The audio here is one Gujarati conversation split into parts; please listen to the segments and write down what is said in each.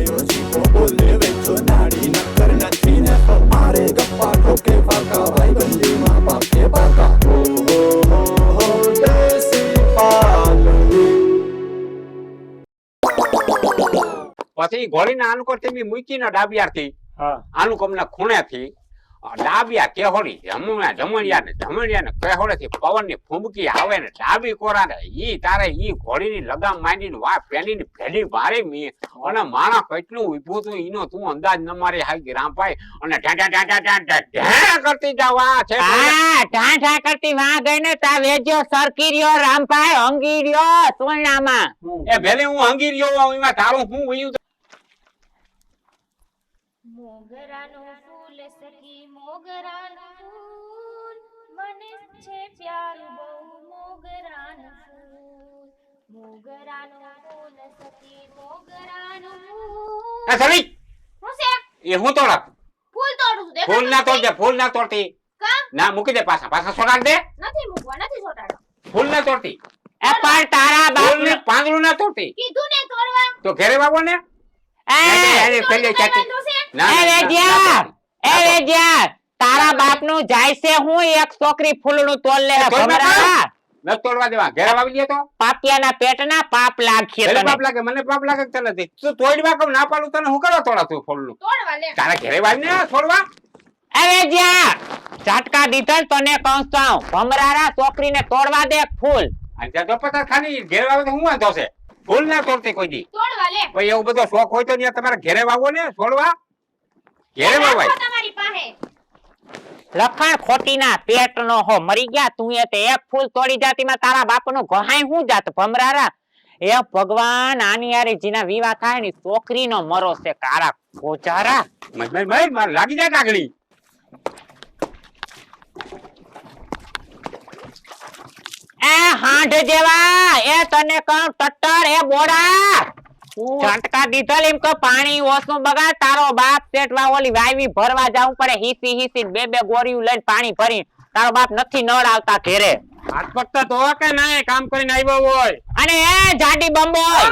ગાયો જીવો બોલે વેચો નાડી નકર નથી ને તો મારે ગપ્પા ઠોકે પાકા ભાઈ બંધીમાં પાકે પાકા હો દેશી પાલડી પછી ઘોડીને આનું કરતી મૂકીને ડાબિયારથી આનું કમના ખૂણેથી ડાબિયા કેહોડી જમણિયા ને કેહોડેથી પવનની ફૂંબકી આવે ને ડાબી કોરાને ઈ તારે ઈ ઘોડીની લગામ માંડીને વા પેલીની ભેડી મારી મી અને માણા કેટલું ઊભું હતું ઈનો તું અંદાજ ન મારી હાકી રામભાઈ અને ઢા કરતી જાવા છે ઢા કરતી વા ગઈને તા વેજો સરકી રહ્યો રામભાઈ હંગી રહ્યો સોયણામાં એ ભેલે હું હંગી રહ્યો એમાં તારું હું વયું મોગરાનું ફૂલ સખી મોગરાનું ફૂલ મને છે પ્યારું બહુ મોગરાનું ફૂલ મોગરાનું ફૂલ સખી મોગરાનું ફૂલ એ સળી હું છે એ હું તોડા ફૂલ તોડું છું ફૂલ ના તોડ દે ફૂલ ના તોડતી કા ના મૂકી દે પાછા સોડાડ દે નથી મૂકવા નથી છોટાડો ફૂલ ના તોડતી એ પણ તારા ફૂલ બાપ ને પાંદડું ના તોડતી કીધું ને તોડવા તો ઘરે બાબો ને તારા બાપ નું જાય છે હું એક છોકરી ફૂલનું તોડ લે ન તોડવા દેવા ઘરે વાવી દે તો પાપિયાના પેટના પાપ લાગશે ઘરે પાપ લાગે મને પાપ લાગે તને નથી તું તોડવા કમ ના પાડું તને હું કરવા તોડા તું ફૂલનું તોડવા લે તારા ઘરે વાવી ને છોડવા અરે જ્યાં ઝાટકા દીધા તને કહું છું ભમરારા છોકરીને તોડવા દે ફૂલ અને ત્યાં તો પતા ખાલી ઘરે વાવે તો હું વાંધો છે ફૂલ ના તોડતી કોઈ દી તોડવા લે ભાઈ એવું બધો શોખ હોય તો ત્યાં તમારે ઘરે વાવો ને છોડવા ઘરે વાવાય તમારી પાસે લખાણ ખોટીના પેટ નો હો મરી ગયા તું એ તે એક ફૂલ તોડી જાતીમાં તારા બાપનું ગહાય હું જાત ભમરારા એ ભગવાન આની યારી જીના વિવાહ થાય ને છોકરીનો મરો છે કારા કોચારા માર લાગી જાય કાગડી એ હાંઢ જેવા એ તને કહું ટટ્ટર એ બોડા ઝટકા દીધલ એમ કે પાણી ઓછું બગાડ તારો બાપ પેટવા ઓલી વાવી ભરવા જાવું પડે હીસી હીસી બે બે ગોરીયું લઈને પાણી ભરી તારો બાપ નથી નળ આવતા ઘરે હાથ પગતા ધોવા કે ના કામ કરીને આવ્યો હોય અને એ જાડી બંબોય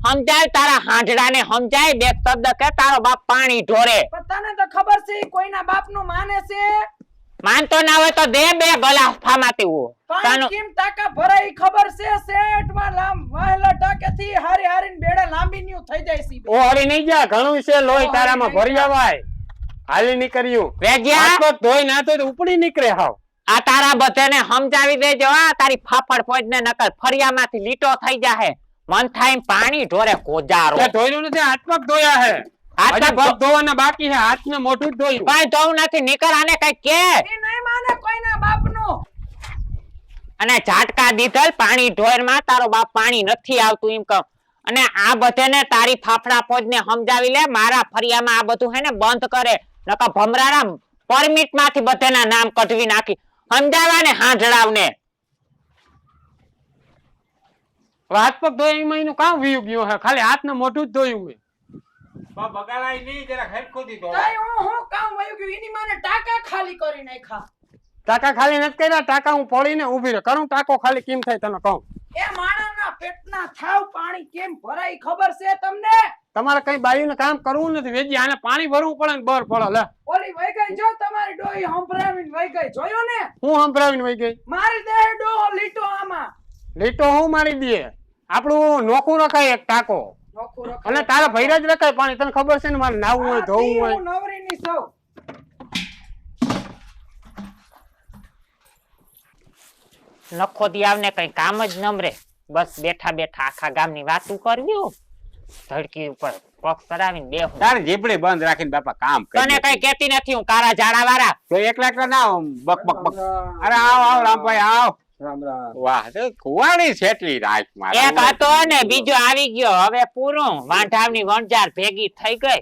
સમજાય તારા હાંઢડાને સમજાય બે શબ્દ કે તારો બાપ પાણી ઢોરે તને તો ખબર છે કોઈના બાપનું માને છે માનતો ના હોય તો દે બે ગલાસ ફામાતી હો પાણી કેમ ટાકા ભરાઈ ખબર છે સેટમાં લામ વાહલા ટાકેથી હારી હારીને બેડા લાંબી ન્યુ થઈ જાય છે ઓ હરી નહીં જા ઘણું છે લોહી તારામાં ભરી આવાય હાલી નીકળ્યું વેજ્યા તો ધોઈ ના તો ઉપડી નીકળે હાવ આ તારા બધાને સમજાવી દેજો આ તારી ફાફડ ફોજને નકલ ફરિયામાંથી લીટો થઈ જાહે મન થાય પાણી ઢોરે કોજારો તે ધોઈનું નથી હાથ પગ ધોયા હે હાથ પગ ધોવાના બાકી છે હાથ ને મોઢું જ ધોયું કાઈ ધોવું નથી નીકળ આને કઈ કે એ નહીં માને કોઈના બાપનું અને ઝાટકા દીધલ પાણી ઢોરમાં તારો બાપ પાણી નથી આવતું એમ કહું અને આ બધાને તારી ફાફડા ફોજને સમજાવી લે મારા ફરિયામાં આ બધું હે ને બંધ કરે નકર ભમરારા પરમિટ માંથી બધાના નામ કઢવી નાખી સમજાવા ને હાંઢડાવને હાથ પગ ધોયા એમાં એનું કામ વીયું ગયું હે ખાલી હાથ ને મોઢું જ ધોયું મેં બગાડાય નહીં જરા હેડ ખોદી દો તઈ હું કામ વયું ગયું એની માને ટાકા ખાલી કરી નાખ્યા ટાકા ખાલી નથી કર્યા ટાકા હું પડીને ઊભી રહે કરું ટાકો ખાલી કેમ થાય તને કહું એ માણાના પેટના થાવ પાણી કેમ ભરાય ખબર છે તમને તમારે કઈ બાયુને કામ કરવું નથી વેજી આને પાણી ભરવું પડે ને બર પડે લે ઓલી વઈ ગઈ જો તમારી ડોહી હંભરાવીને વઈ ગઈ જોયો ને હું સંભળાવીને વઈ ગઈ મારી દે ડોહો લીટો આમાં લીટો હું મારી દે આપણું નોખું રખાય એક ટાકો નોખું રખાય અને તારા ભૈરા જ રખાય પાણી તને ખબર છે ને મારે નાવું હોય ધોવું હોય હું નવરીની સૌ લખો દિયાવને કઈ કામ જ નમરે બસ બેઠા બેઠા આખા ગામની વાતું કરવી ધડકી ઉપર પગ સરાવીને બેહું તારે જીભડી બંધ રાખીને બાપા કામ તને કઈ કેતી નથી હું કારા જાડા વાળા તો એકલા એકલા ના બક બક બક અરે આવ આવ રામભાઈ આવ રામ રામ વાહ તો કુવાણી છેટલી રાખ મારે એક હતો ને બીજો આવી ગયો હવે પૂરું વાંઢાવની વણજાર ભેગી થઈ ગઈ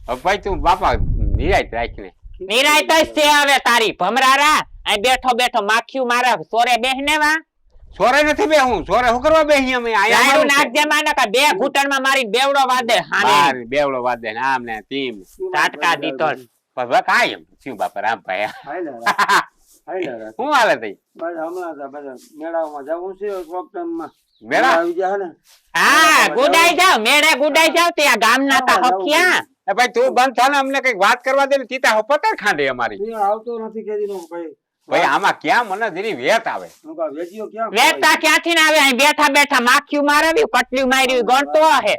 હવે ભાઈ તું બાપા નિરાયત રાખીને નિરાયત જ છે હવે તારી ભમરારા અહીં બેઠો બેઠો માખ્યું મારા સોરે બેહને વા સોરે નથી બે હું સોરે હું કરવા બેહી અમે આયા નાખજે માને કા બે ઘૂંટણમાં મારી બેવડો વાદે હાને બેવડો વાદે ને આમ ને તીમ ટાટકા દીતો બાપા કાયમ શું બાપા રામભાઈ હું હાલે થઈ બસ હમણાં બધા મેળામાં જવું છે પ્રોગ્રામમાં મેરા આવી ગયા ને હા ગુડાઈ જાવ મેળે ગુડાઈ જાવ ત્યાં ગામના તા હખ્યા એ ભાઈ તું બંધ થા ને અમને કઈક વાત કરવા દે ને તીતા પતર ખાંડે અમારી તું આવતો નથી કેદી નો ભાઈ ભાઈ આમાં ક્યાં મને જરી વેત આવે હું કા વેજીઓ ક્યાં વેતા ક્યાંથી ને આવે અહીં બેઠા બેઠા માખ્યું મારવ્યું કટલ્યું માર્યું ગણતો હે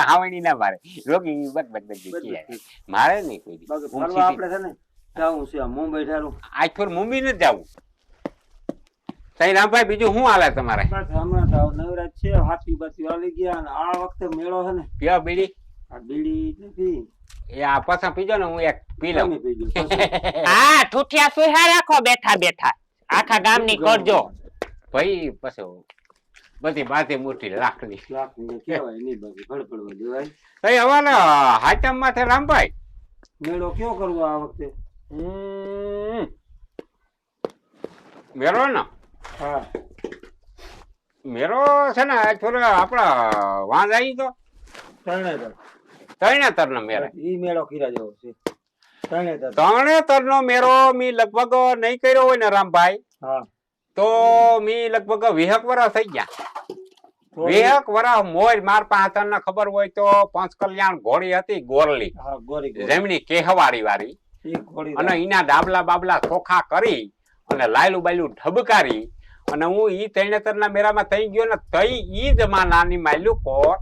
આવણી ના મારે રોગી બક બક બક કી મારે નહીં કોઈ દી. બાકી હું ફરવા સીધી- આપણે છે ને જાવું છે આ મુંબઈ ઠારું આજ પર મુંબઈ નથી જવું તઈ રામભાઈ બીજું શું હાલે તમારે બસ હમણાં તો નવરાજ છે હાથી બાથી વાલી ગયા અને આ વખતે મેળો છે ને પીઓ બીડી આ બીડી નથી એ આ પાછા પીજો ને હું એક પી લઉં તમે પીજો. પછી હા ઠુઠિયા સુહા રાખો બેઠા બેઠા આખા ગામની કરજો ભાઈ પછી બધી બાતી મોટી લાકડી લાકડી કહેવાય નહીં બાકી ભડભડવા દેવાય તઈ હવે હાટમ માથે રામભાઈ મેળો કયો કરવો આ વખતે મેરો ને હા મેરો છે ને આજ થોડો આપડા વાંધ આવી તો તરણેતર તરણેતર નો મેરો ઈ મેળો કીરા જેવો છે તરણેતર તરણેતર નો મેરો મી લગભગ નહીં કર્યો હોય ને રામભાઈ હા તો મી લગભગ 20 વર્ષ થઈ ગયા 20 વર્ષ મોર માર પાસે ને ખબર હોય તો પંચકલ્યાણ ઘોડી હતી ગોરલી હા ગોરી ગોરી જેમની કેહવાડી વાળી ઈ ઘોડી અને એના ડાબલા બાબલા ચોખા કરી અને લાયલું બાયલું ઢબકારી અને હું ઈ તરણેતર ના મેળામાં થઈ ગયો ને તઈ ઈ જમાનાની માયલું કોર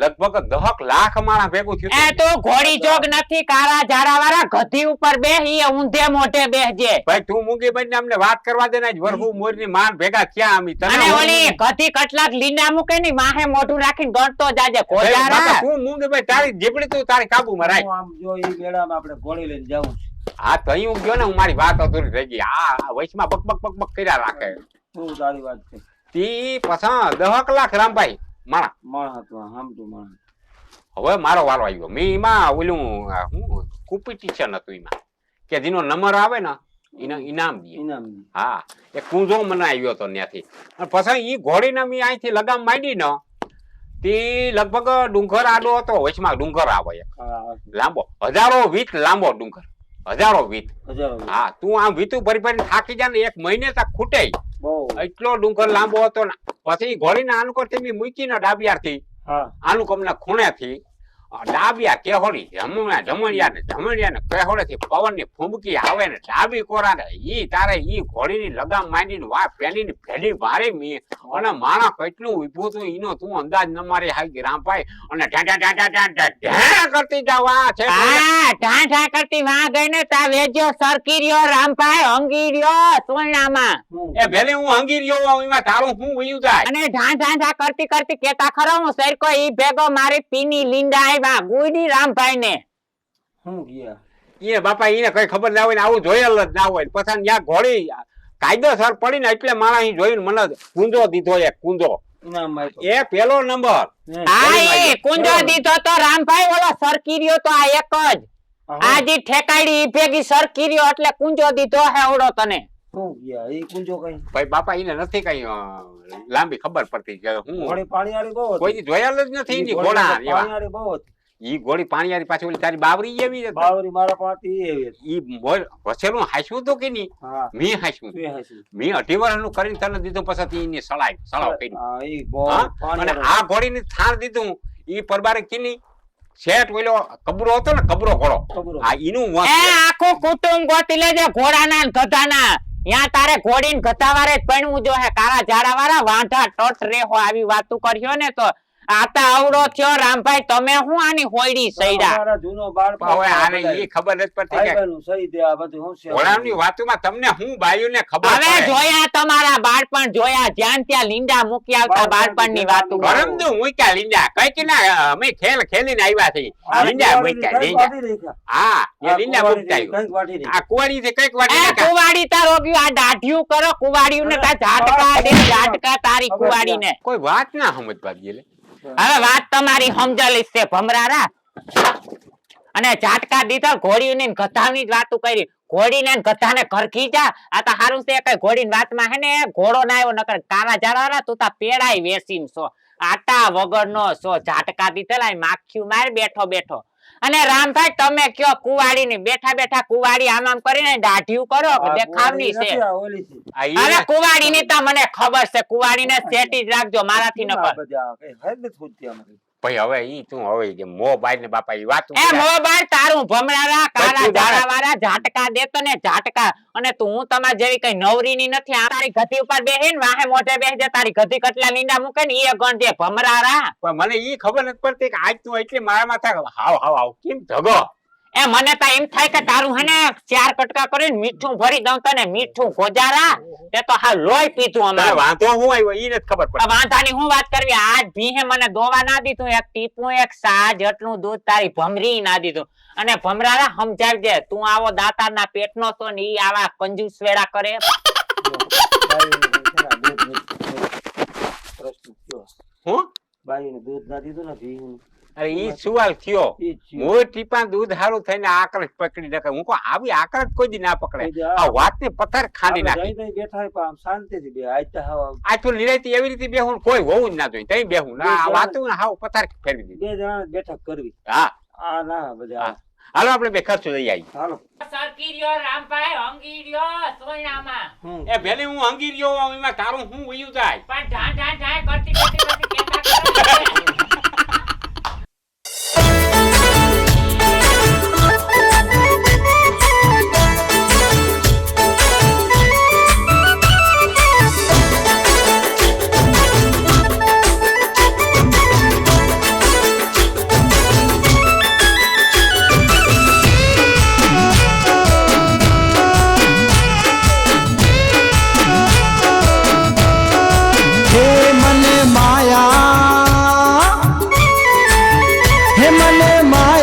લગભગ 10 લાખ માણસ ભેગું થયું એ તો ઘોડી જોગ નથી કાળા ઝાડા વાળા ગધી ઉપર બેહી ઊંધે મોઢે બેહજે ભાઈ તું મૂંગી બનને અમને વાત કરવા દે ને વરહુ મોરની માન ભેગા થયા અમી તને અને ઓલી ગધી કટલાક લીંડા મૂકે ની માહે મોઢું રાખીને ગણતો જાજે ભાઈ, બાપા, કોજારા તું મૂંગી ભાઈ તારી જીબડી તું તારી કાબુમાં રાખ હું આમ જો ઈ મેળામાં આપણે ઘોડી લઈને જાવું હા તો અહીં હું ગયો ને હું મારી વાત અધૂરી રહી ગઈ આ વૈશમાં બક બક બક બક કર્યા રાખે શું તારી વાત છે તી પસા 10 લાખ રામભાઈ મારા માણસ હતો હામતું માણસ હવે મારો વારો આવ્યો મેં એમાં ઓલું હું કોમ્પિટિશન હતું એમાં કે જેનો નંબર આવે ને એને ઇનામ દે ઇનામ હા એ કુંજો મને આવ્યો હતો ત્યાંથી અને પછી ઈ ઘોડીને મેં અહીંથી લગામ માંડી ને તે લગભગ ડુંગર આડો હતો વચમાં ડુંગર આવે એક હા લાંબો હજારો વીત લાંબો ડુંગર હજારો વીત હજારો હા તું આમ વીતું ભરી ભરીને થાકી જા ને એક મહિને તક ખૂટે બહુ એટલો ડુંગર લાંબો હતો ને પછી ઘોડીને આનુકોર થી મૂકીને ડાબિયારથી હા આનુકમના ખૂણેથી ડાબિયા કેહોડી જમણિયા ને કેહોડેથી પવનની ફૂંબકી આવે ને ડાબી કોરા ને ઈ તારે ઈ ઘોડીની લગામ માંડીને વા પેલીની ભેડી મારી મી અને માણા કેટલું ઊભું તું ઈનો તું અંદાજ ન મારી હાઈ રામભાઈ અને ઢા કરતી જાવા છે હા ઢાંઢા કરતી વાં ગઈ ને તા વેજ્યો સરકી રહ્યો રામભાઈ અંગી રહ્યો સોયણામાં હું એ ભેલે હું હંગી રહ્યો હોઉં એમાં તારું હું વયું જાય અને ઢાંઢા કરતી કરતી કેતા ખરો હું સરકો ઈ ભેગો મારી પીની લીંડા આવ્યા ગુડી રામભાઈ ને હું ગયા એ બાપા એને કઈ ખબર ના હોય ને આવું જોયેલ જ ના હોય પછી ત્યાં ઘોડી કાયદેસર પડીને એટલે માણસ અહીં જોઈને મને કુંજો દીધો એક કુંજો ઇનામ માં એ પેલો નંબર હા એ કુંજો દીધો તો રામભાઈ ઓલો સરકી રહ્યો તો આ એક જ આજી ઠેકાડી ઈ ભેગી સરકી રહ્યો એટલે કુંજો દીધો હે ઓડો તને હું ગયા ઈ કુંજો કઈ ભાઈ બાપા એને નથી કઈ લાંબી ખબર પડતી કે હું ઘોડી પાણી વાળી બહુ હતી. કોઈ દી જોયેલ જ નથી ઈ એની ઘોડી ઘોડા પાણી એવા વાળી બહુ હતી. ઈ ઘોડી પાણી પાછી ઓલી તારી બાવરી એવી હતી. બાવરી મારા પાતી એવી હતી. ઈ વસેલું હાંસવું તો કે નહીં હા મેં હાંસવું બે હસી. મેં 18 વર્ષનું કરીને તને દીધું પછી એની સળાવ કરી હા ઈ બહુ હા? પાણી અને વાળી. આ ઘોડીની થાળ દીધું ઈ પરબારે કીની શેઠ ઓલો કબરો હતો ને કબરો ઘોડો કબરો. આ ઈનું એ વાંક છે. આખું કુટુંબ ગોતી લેજે ઘોડાના ને ગધાના યા તારે ઘોડી ને ગધા વારે જ પરણવું જો હે કાળા ઝાડા વાળા વાંઢા ટોટ રેહો આવી વાતું કર્યો ને તો આતા આવડો થયો રામભાઈ તમે હું આની હોયડી સૈડા અમારા જૂનો બાળપણ હવે આને ઈ ખબર નથી પડતી કે ભાઈબંધનું સહી દે આ બધું હું છે. ઘોડાની વાતોમાં તમને હું બાયુને ખબર હવે પડે જોયા તમારા બાળપણ જોયા જ્યાં ત્યાં લીંડા મૂકી આવતા બાળપણની વાતો ગરમ દઉં મૂક્યા લીંડા કઈ કે ના અમે ખેલ ખેલીને આવ્યા છીએ આ લીંડા કુંવાડીની મૂક્યા કંઈક લીંડા વાટી રાખ્યા. હા એ આ લીંડા કુંવાડીની મૂકતા કંઈક વાટી રાખ્યા. આ કુવાડી થી કઈક વાટી એ નાખ્યા. કુવાડી તાર રોગ્યું આ દાઢિયું કરો કુવાડીયું ને તા ઝાટકા દે ઝાટકા તારી કુવાડી ને કોઈ વાત ના સમજ પાડી લે હવે વાત તમારી સમજલી છે ભમરારા અને ઝાટકા દીધા ઘોડીને ને ગધાની જ વાતો કરી ઘોડીને ને ગધાને ઘર ખીજા આ તો હારું છે કઈ ઘોડીની વાતમાં હે ને ઘોડો ના આવ્યો નકર કાળા ઝાડા તું તા પેડાઈ વેસીન છો આટા વગરનો છો ઝાટકા દીધેલા માખ્યું માર બેઠો બેઠો અને રામભાઈ તમે કયો કુવાડી ની બેઠા બેઠા કુવાડી આમ આમ કરીને દાઢિયું કરો કે દેખાવની છે આ ઈ અરે ને- કુવાડી ની તો મને ખબર છે કુવાડી ને સેટી જ રાખજો મારાથી ન કર ભાઈ હવે ઈ તું હવે જે મોબાઈલ ને બાપા ઈ વાત એ મોબાઈલ તારું ભમરારા કાળા બધું ઝાડા વાળા ઝાટકા દેતો ને ઝાટકા અને તું હું તમાર જેવી કઈ નવરી ની નથી આ તારી ગધી ઉપર બેહીને વાહે મોઢે બેસી જાય તારી ગધી કટલા લીંડા મૂકે ને ઈ ગણ દે ભમરારા પણ મને ઈ ખબર નથી પડતી કે આજ તું એટલે મારા માથા હાવ કેમ ધગો એ મને તો એમ થાય કે તારું હે ને 4 કટકા કરીને મીઠું ભરી દઉં તને મીઠું ગોજારા તે તો હા લોહી પીધું તારે અમારું વાંધો હું આવ્યો ઈ નથી ખબર પડતી વાંધાની હું વાત કરવી આજ ભીહે મને દોવા ના દીધું એક ટીપું એક સા જેટલું દૂધ તારી ભમરી ના દીધું અને ભમરારા સમજાવજે તું આવો દાતારના પેટનો તો ને ઈ આવા કંજૂસ વેડા કરે હું દૂધ ના દીધું ને ભીનું અરે ઈ સવાલ થયો ઈ જ થયું. મોર ટીપા દૂધ હારું થઈને આકળ પકડી નાખે હું કહું આવી આકળ કોઈ દી ના પકડે કોઈ દી આ- આ વાત ને પથ્થર ખાંડી આપણે નાખી જઈ બેઠા હોય પણ આમ શાંતિથી બે આજ તો હાવ આ તો નિરાયતી એવી રીતે બેહું ને કોઈ હોવું જ ના જોઈએ તઈ બેહું ના આ વાતું ને હાવ પથ્થર ફેરવી દીધી બે જણા બેઠક કરવી હા આ ના બધા હા. હાલો આપણે બે ખર્ચો લઈ આવી હાલો સરકી રહ્યો રામભાઈ અંગી રહ્યો સોયણામાં હમ. એ ભલે હું અંગી રહ્યો હોઉં, એમાં તારું હું વયું જાય પણ ઢાં ઢાં ઢાં કરતી કેતા કરે હે મને માયા હે મને માયા